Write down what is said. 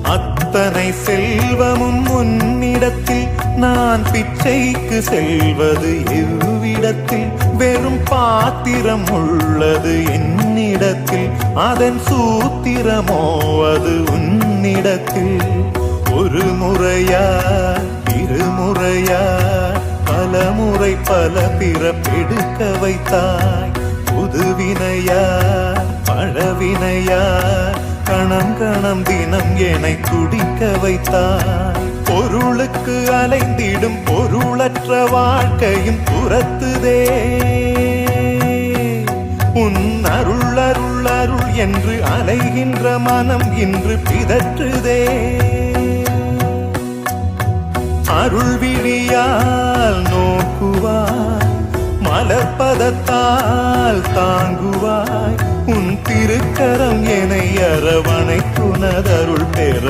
அத்தனை செல்வமும் உன்னிடத்தில் நான் பிச்சைக்கு செல்வது எவ்விடத்தில் வெறும் பாத்திரம் உள்ளது என்னிடத்தில் அதன் சூத்திரமோ அது உன்னிடத்தில் ஒரு முறையா இருமுறையா பல முறை பல பிறப்பெடுக்க வைத்தாய் புதுவினையா பழவினையா கணம் கணம் தினம் என்னை துடிக்க வைத்தாய் பொருளுக்கு அலைந்திடும் பொருளற்ற வாழ்க்கையும் துரத்துதே உன் அருள் அருள் அருள் என்று அலைகின்ற மனம் இன்று பிதற்றுதே அருள் விழியால் நோக்குவாய் மலர்பதத்தால் தாங்குவாய் உன் திருக்கரம் என்னை அரவணைக்குனதருள் பெற